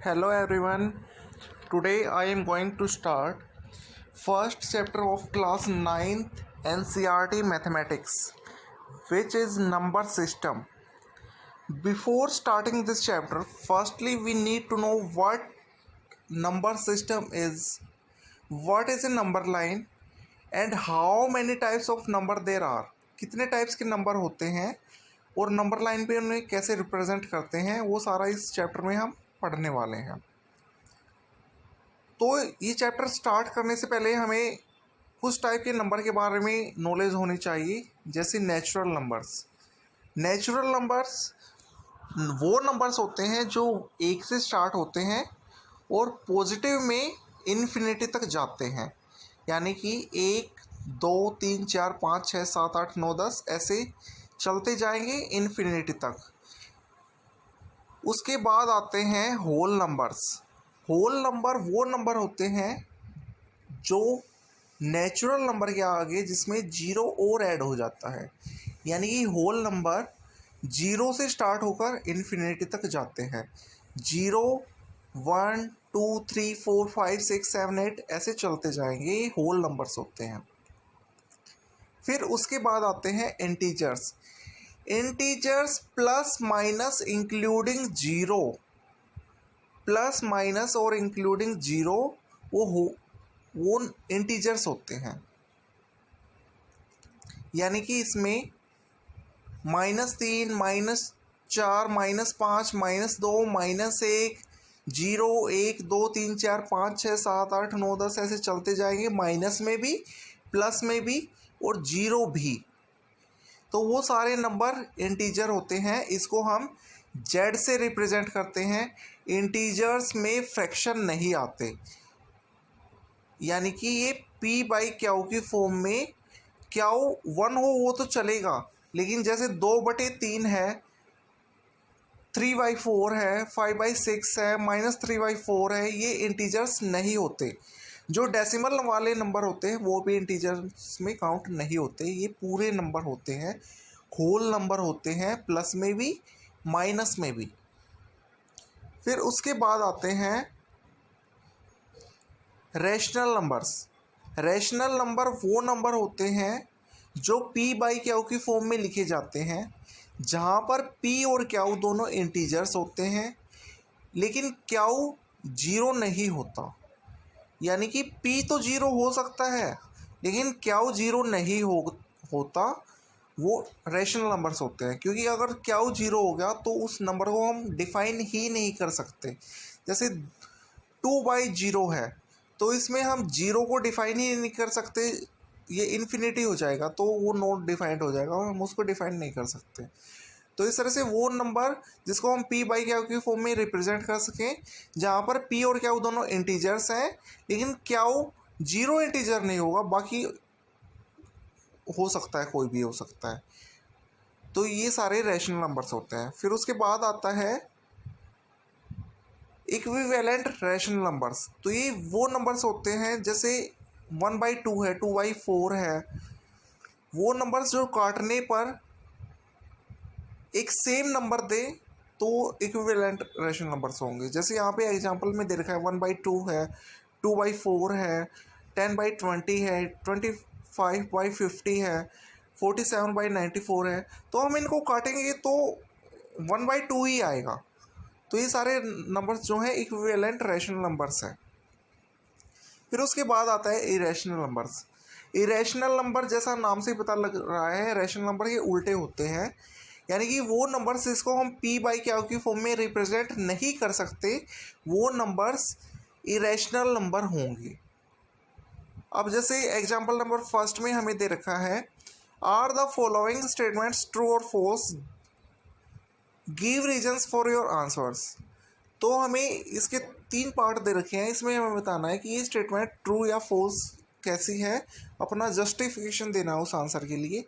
Hello everyone. Today I am going to start first chapter of class 9th NCERT Mathematics, which is number system. Before starting this chapter, firstly we need to know what number system is, what is a number line and how many types of number there are. कितने types के number होते हैं और number line पे उन्हें कैसे represent करते हैं, वो सारा इस चैप्टर में हम पढ़ने वाले हैं। तो ये चैप्टर स्टार्ट करने से पहले हमें कुछ टाइप के नंबर के बारे में नॉलेज होनी चाहिए, जैसे नेचुरल नंबर्स। नेचुरल नंबर्स वो नंबर्स होते हैं जो एक से स्टार्ट होते हैं और पॉजिटिव में इन्फिनिटी तक जाते हैं, यानी कि 1 2 3 4 5 6 7 8 9 10 ऐसे चलते जाएंगे इन्फिनिटी तक। उसके बाद आते हैं होल नंबर्स। होल नंबर वो नंबर होते हैं जो नेचुरल नंबर के आगे जिसमें जीरो और ऐड हो जाता है, यानी कि होल नंबर जीरो से स्टार्ट होकर इन्फिनिटी तक जाते हैं। 0 1 2 3 4 5 6 7 8 ऐसे चलते जाएंगे, ये होल नंबर्स होते हैं। फिर उसके बाद आते हैं integers. Integers plus minus including zero, plus minus और इंक्लूडिंग जीरो वो इंटीजर्स होते हैं, यानी कि इसमें -3 -4 -5 -2 -1 0 1 2 3 4 5 6 7 8 9 10 ऐसे चलते जाएंगे, माइनस में भी प्लस में भी और जीरो भी। तो वो सारे नंबर इंटीजर होते हैं, इसको हम जेड से रिप्रेजेंट करते हैं। इंटीजर्स में फ्रैक्शन नहीं आते, यानी कि ये p/q की फॉर्म में q 1 हो वो तो चलेगा, लेकिन जैसे 2/3 है, 3/4 है, 5/6 है, -3/4 है, ये इंटीजर्स नहीं होते। जो डेसिमल वाले नंबर होते हैं वो भी इंटीजर्स में काउंट नहीं होते, ये पूरे नंबर होते हैं, होल नंबर होते हैं, प्लस में भी माइनस में भी। फिर उसके बाद आते हैं रैशनल नंबर्स। रैशनल नंबर वो नंबर होते हैं जो p/q की फॉर्म में लिखे जाते हैं, जहाँ पर p और q दोनों इंटीजर्स होते हैं, लेकिन q जीरो नहीं होता। यानी कि p तो जीरो हो सकता है लेकिन q जीरो नहीं होता, वो रैशनल नंबर्स होते हैं। क्योंकि अगर q जीरो हो गया तो उस नंबर को हम डिफाइन ही नहीं कर सकते। जैसे 2/0 है तो इसमें हम जीरो को डिफाइन ही नहीं कर सकते, ये इन्फिनिटी हो जाएगा, तो वो नॉट डिफाइंड हो जाएगा और हम उसको डिफाइन नहीं कर सकते। तो इस तरह से वो नंबर जिसको हम p/q की फॉर्म में रिप्रेजेंट कर सकें, जहाँ पर p और q दोनों इंटीजर्स हैं लेकिन q जीरो इंटीजर नहीं होगा, बाकी हो सकता है, कोई भी हो सकता है। तो ये सारे रैशनल नंबर्स होते हैं। फिर उसके बाद आता है इक्विवेलेंट रैशनल नंबर्स। तो ये वो नंबर्स होते हैं जैसे 1/2 है, 2/4 है, वो नंबर्स जो काटने पर एक सेम नंबर दे तो इक्विवेलेंट रैशनल नंबर्स होंगे। जैसे यहाँ पे एग्जांपल में दे रखा है 1/2 है, 2/4 है, 10/20 है, 25/50 है, 47/94 है। तो हम इनको काटेंगे तो 1/2 ही आएगा। तो ये सारे नंबर्स जो हैं इक्विवेलेंट रैशनल नंबर्स हैं। फिर उसके बाद आता है इरेशनल नंबर्स। इरेशनल नंबर जैसा नाम से ही पता लग रहा है, रैशनल नंबर के उल्टे होते हैं, यानी कि वो नंबर्स जिसको हम p/q की फॉर्म में रिप्रेजेंट नहीं कर सकते, वो नंबर्स इरेशनल नंबर होंगे। अब जैसे एग्जांपल नंबर फर्स्ट में हमें दे रखा है, are the following statements true और false, give reasons for your answers. तो हमें इसके 3 पार्ट दे रखे हैं, इसमें हमें बताना है कि ये स्टेटमेंट ट्रू या फॉल्स कैसी है, अपना जस्टिफिकेशन देना है उस आंसर के लिए।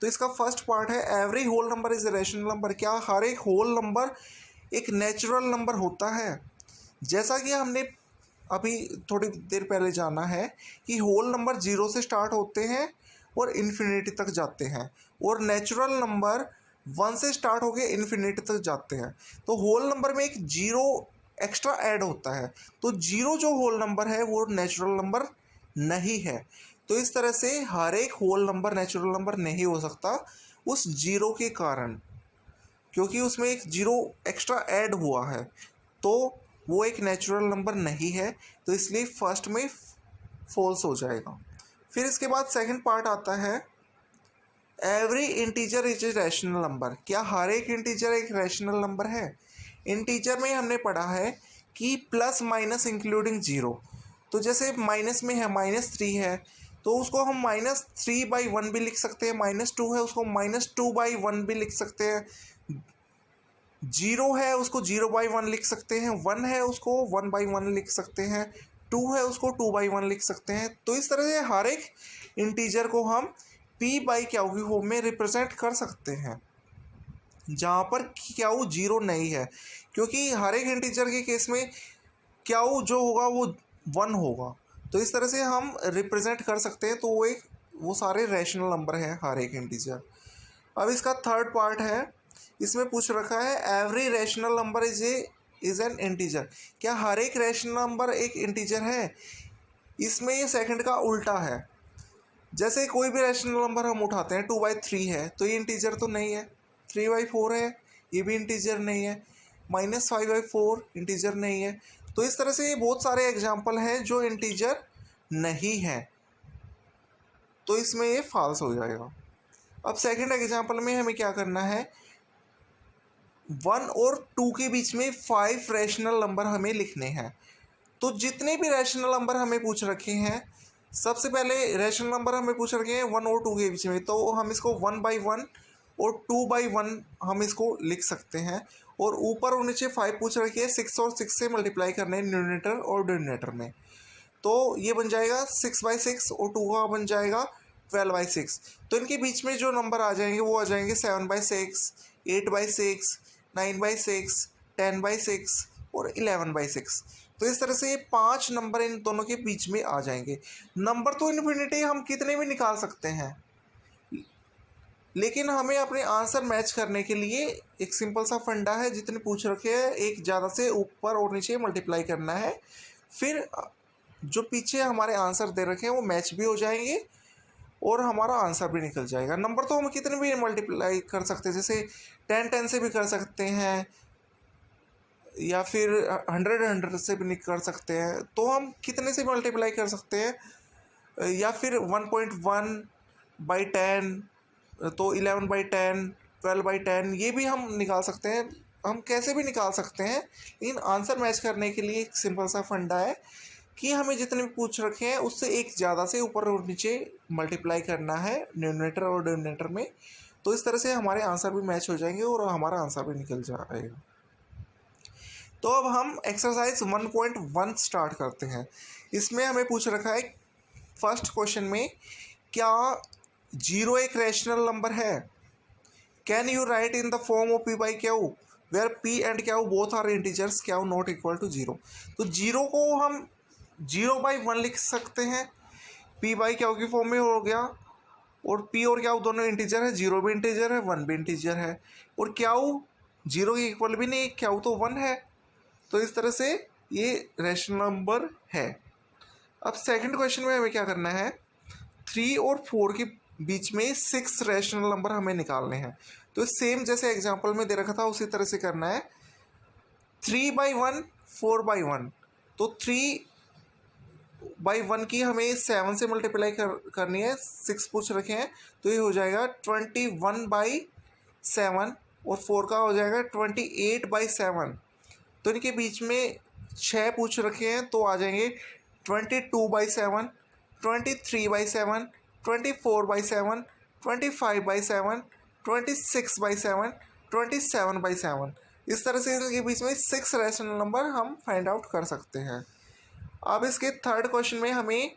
तो इसका फर्स्ट पार्ट है, every whole number is a rational number. क्या हर एक होल नंबर एक नेचुरल नंबर होता है? जैसा कि हमने अभी थोड़ी देर पहले जाना है कि होल नंबर जीरो से स्टार्ट होते हैं और इन्फिनिटी तक जाते हैं, और नेचुरल नंबर 1 से स्टार्ट होकर इन्फिनिटी तक जाते हैं। तो होल नंबर में एक जीरो एक्स्ट्रा ऐड होता है। तो जीरो जो होल नंबर है वो नेचुरल नंबर नहीं है। तो इस तरह से हर एक होल नंबर नेचुरल नंबर नहीं हो सकता उस जीरो के कारण, क्योंकि उसमें एक जीरो एक्स्ट्रा ऐड हुआ है, तो वो एक नेचुरल नंबर नहीं है। तो इसलिए फर्स्ट में फॉल्स हो जाएगा। फिर इसके बाद सेकंड पार्ट आता है, every integer is a rational number. क्या हर एक इंटीजर एक रैशनल नंबर है? इंटीजर में हमने पढ़ा है कि प्लस माइनस इंक्लूडिंग जीरो। तो जैसे माइनस में है -3 है, तो उसको हम -3/1 भी लिख सकते हैं। -2 है, उसको -2/1 भी लिख सकते हैं। जीरो है, उसको 0/1 लिख सकते हैं। 1 है, उसको 1/1 लिख सकते हैं। 2 है, उसको 2/1 लिख सकते हैं। तो इस तरह से हर एक इंटीजर को हम p/q की फॉर्म में रिप्रेजेंट कर सकते हैं, जहाँ पर q जीरो नहीं है, क्योंकि हर एक इंटीजर के केस में q जो होगा वो 1 होगा। तो इस तरह से हम रिप्रेजेंट कर सकते हैं। तो वो सारे रैशनल नंबर हैं हर एक इंटीजर। अब इसका थर्ड पार्ट है, इसमें पूछ रखा है every rational number is an integer. क्या हर एक रैशनल नंबर एक इंटीजर है? इसमें ये सेकंड का उल्टा है। जैसे कोई भी रैशनल नंबर हम उठाते हैं, 2/3 है, तो ये इंटीजर तो नहीं है। 3/4 है, ये भी इंटीजर नहीं है। -5/4 इंटीजर नहीं है। तो इस तरह से ये बहुत सारे एग्जाम्पल हैं जो इंटीजर नहीं हैं, तो इसमें ये फॉल्स हो जाएगा। अब सेकंड एग्जाम्पल में हमें क्या करना है, 1 और 2 के बीच में 5 रैशनल नंबर हमें लिखने हैं। तो जितने भी रैशनल नंबर हमें पूछ रखे हैं, सबसे पहले रैशनल नंबर हमें पूछ रखे हैं 1 और 2 के बीच में, तो हम इसको 1/1 और 2/1 हम इसको लिख सकते हैं। और ऊपर और नीचे 5 पूछ रखे हैं, 6 और 6 से मल्टीप्लाई करने हैं न्यूमरेटर और डिनोमिनेटर में। तो ये बन जाएगा 6/6 और 2 का बन जाएगा 12/6। तो इनके बीच में जो नंबर आ जाएंगे वो आ जाएंगे 7/6, 8/6, 9/6, 10/6 और 11/6। तो इस तरह से ये 5 नंबर इन दोनों के बीच में आ जाएंगे। नंबर तो इन्फिनिटी हम कितने भी निकाल सकते हैं, लेकिन हमें अपने आंसर मैच करने के लिए एक सिंपल सा फंडा है, जितने पूछ रखे हैं एक ज़्यादा से ऊपर और नीचे मल्टीप्लाई करना है। फिर जो पीछे हमारे आंसर दे रखे हैं वो मैच भी हो जाएंगे और हमारा आंसर भी निकल जाएगा। नंबर तो हम कितने भी मल्टीप्लाई कर सकते हैं, जैसे 10 से भी कर सकते हैं, या फिर 100 से भी कर सकते हैं। तो हम कितने से मल्टीप्लाई कर सकते हैं, या फिर 1.1/10, तो 11/10, 12/10, ये भी हम निकाल सकते हैं। हम कैसे भी निकाल सकते हैं, लेकिन आंसर मैच करने के लिए एक सिंपल सा फंडा है कि हमें जितने भी पूछ रखे हैं उससे एक ज़्यादा से ऊपर और नीचे मल्टीप्लाई करना है न्यूमरेटर और डिनोमिनेटर में। तो इस तरह से हमारे आंसर भी मैच हो जाएंगे और हमारा आंसर भी निकल जाएगा। तो अब हम एक्सरसाइज 1.1 स्टार्ट करते हैं। इसमें हमें पूछ रखा है फर्स्ट क्वेश्चन में, क्या जीरो एक रैशनल नंबर है? Can you write in the form of p/q where p and q both are integers, q not equal to 0। तो जीरो को हम 0/1 लिख सकते हैं, p/q की फॉर्म में हो गया। और p और q दोनों इंटीजर है, 0 भी इंटीजर है, 1 भी इंटीजर है। और q 0 के इक्वल भी नहीं, q तो 1 है। तो इस तरह से ये रैशनल नंबर है। अब सेकंड क्वेश्चन में हमें क्या करना है, 3 और 4 के बीच में 6 रैशनल नंबर हमें निकालने हैं। तो सेम जैसे एग्जांपल में दे रखा था उसी तरह से करना है। 3/1, 4/1, तो 3/1 की हमें 7 से मल्टीप्लाई करनी है, 6 पूछ रखे हैं, तो ये हो जाएगा 21/7 और 4 का हो जाएगा 28/7। तो इनके बीच में 6 पूछ रखे हैं, तो आ जाएंगे 22/7, 23/7, 24/7, 25/7, 26/7, 27/7। इस तरह से इनके बीच में 6 रैशनल नंबर हम फाइंड आउट कर सकते हैं। अब इसके थर्ड क्वेश्चन में हमें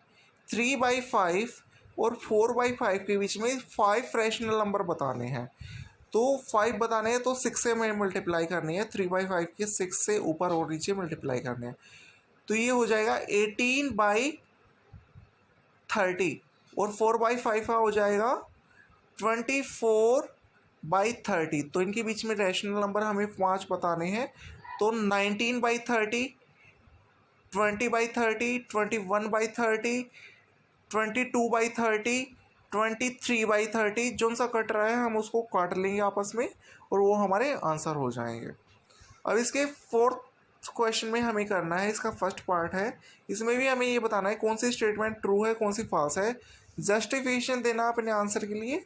3/5 और 4/5 के बीच में 5 रैशनल नंबर बताने हैं। तो 5 बताने हैं तो 6 से हमें मल्टीप्लाई करनी है, 3/5 के 6 से ऊपर और नीचे मल्टीप्लाई करने हैं। तो ये हो जाएगा 18/30 और 4/5 का हो जाएगा 24/30। तो इनके बीच में रैशनल नंबर हमें 5 बताने हैं, तो 19/30, 20/30, 21/30, 22/30, 23/30 जो सा कट रहा है हम उसको काट लेंगे आपस में और वो हमारे आंसर हो जाएंगे। अब इसके फोर्थ क्वेश्चन में हमें करना है, इसका फर्स्ट पार्ट है, इसमें भी हमें ये बताना है कौन सी स्टेटमेंट ट्रू है कौन सी फॉल्स है। जस्टिफिकेशन देना अपने आंसर के लिए।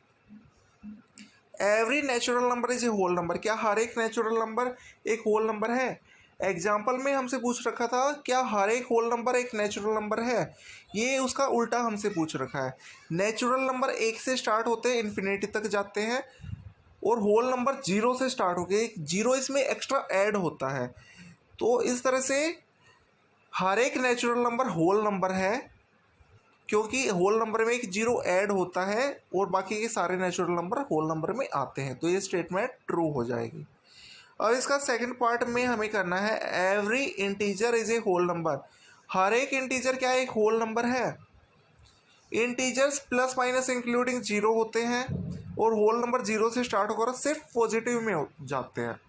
Every natural number is a whole number, क्या हर एक नेचुरल नंबर एक होल नंबर है? एग्जाम्पल में हमसे पूछ रखा था क्या हर एक होल नंबर एक नेचुरल नंबर है, ये उसका उल्टा हमसे पूछ रखा है। नेचुरल नंबर एक से स्टार्ट होते हैं इन्फिनिटी तक जाते हैं और होल नंबर जीरो से स्टार्ट होके एक जीरो इसमें एक्स्ट्रा ऐड होता है। तो इस तरह से हर एक नेचुरल नंबर होल नंबर है क्योंकि होल नंबर में एक जीरो ऐड होता है और बाकी के सारे नेचुरल नंबर होल नंबर में आते हैं, तो ये स्टेटमेंट ट्रू हो जाएगी। अब इसका सेकंड पार्ट में हमें करना है every integer is a whole number, हर एक इंटीजर क्या एक होल नंबर है? Integers plus minus including zero होते हैं और होल नंबर जीरो से स्टार्ट होकर सिर्फ पॉजिटिव में जाते हैं,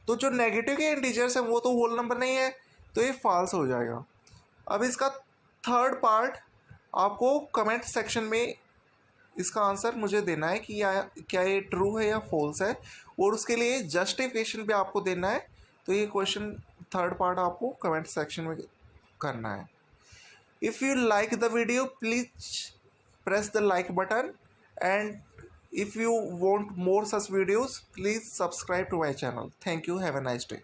तो जो नेगेटिव के इंटीजर्स हैं वो तो होल नंबर नहीं है, तो ये फॉल्स हो जाएगा। अब इसका थर्ड पार्ट आपको कमेंट सेक्शन में इसका आंसर मुझे देना है कि क्या ये ट्रू है या फॉल्स है और उसके लिए जस्टिफिकेशन भी आपको देना है। तो ये क्वेश्चन थर्ड पार्ट आपको कमेंट सेक्शन में करना है। If you like the video please press the like button and if you want more such videos please subscribe to my channel. Thank you. Have a nice day.